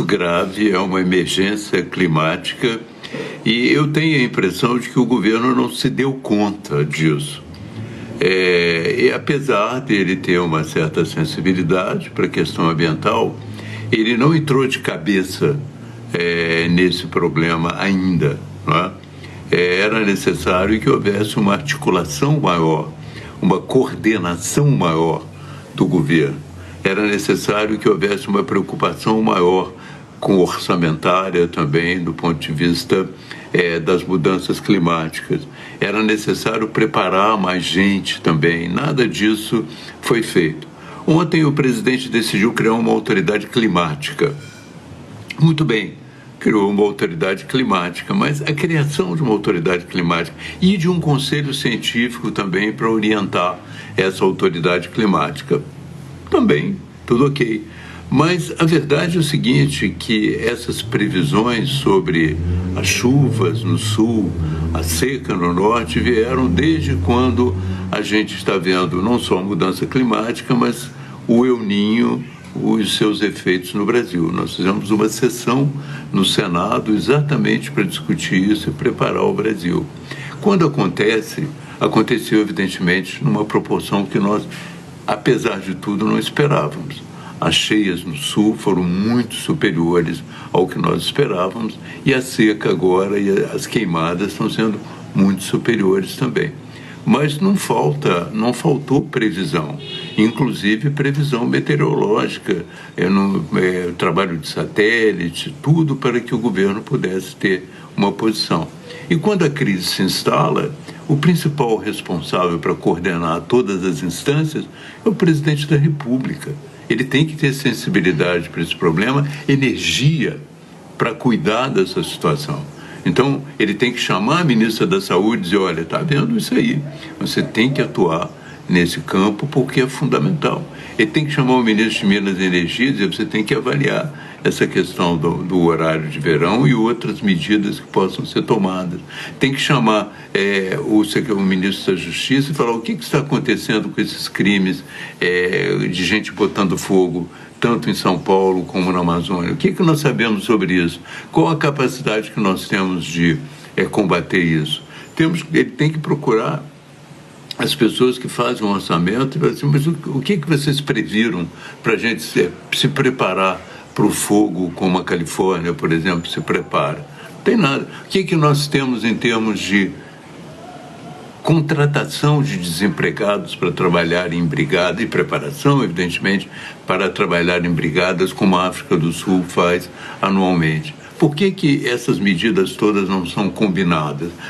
grave, é uma emergência climática e eu tenho a impressão de que o governo não se deu conta disso. E apesar dele ter uma certa sensibilidade para a questão ambiental, ele não entrou de cabeça nesse problema ainda, não é? Era necessário que houvesse uma articulação maior, uma coordenação maior do governo. Era necessário que houvesse uma preocupação maior com orçamentária também, do ponto de vista das mudanças climáticas. Era necessário preparar mais gente também. Nada disso foi feito. Ontem o presidente decidiu criar uma autoridade climática. Muito bem, criou uma autoridade climática, mas a criação de uma autoridade climática e de um conselho científico também para orientar essa autoridade climática, também, tudo ok. Mas a verdade é o seguinte, que essas previsões sobre as chuvas no sul, a seca no norte, vieram desde quando a gente está vendo não só a mudança climática, mas o El Niño, os seus efeitos no Brasil. Nós fizemos uma sessão no Senado exatamente para discutir isso e preparar o Brasil. Quando aconteceu evidentemente numa proporção que nós, apesar de tudo, não esperávamos. As cheias no sul foram muito superiores ao que nós esperávamos e a seca agora e as queimadas estão sendo muito superiores também. Mas não faltou previsão, inclusive previsão meteorológica, trabalho de satélite, tudo para que o governo pudesse ter uma posição. E quando a crise se instala, o principal responsável para coordenar todas as instâncias é o presidente da República. Ele tem que ter sensibilidade para esse problema, energia para cuidar dessa situação. Então, ele tem que chamar a ministra da Saúde e dizer, olha, está vendo isso aí, você tem que atuar nesse campo porque é fundamental. Ele tem que chamar o ministro de Minas e Energia e dizer, você tem que avaliar essa questão do horário de verão e outras medidas que possam ser tomadas. Tem que chamar o ministro da Justiça e falar o que está acontecendo com esses crimes de gente botando fogo, tanto em São Paulo como na Amazônia. O que nós sabemos sobre isso? Qual a capacidade que nós temos de combater isso? Ele tem que procurar as pessoas que fazem um orçamento e falar assim, mas o que vocês previram para a gente se preparar para o fogo, como a Califórnia, por exemplo, se prepara? Não tem nada. O que nós temos em termos de contratação de desempregados para trabalhar em brigada e preparação, evidentemente, para trabalhar em brigadas como a África do Sul faz anualmente? Por que essas medidas todas não são combinadas?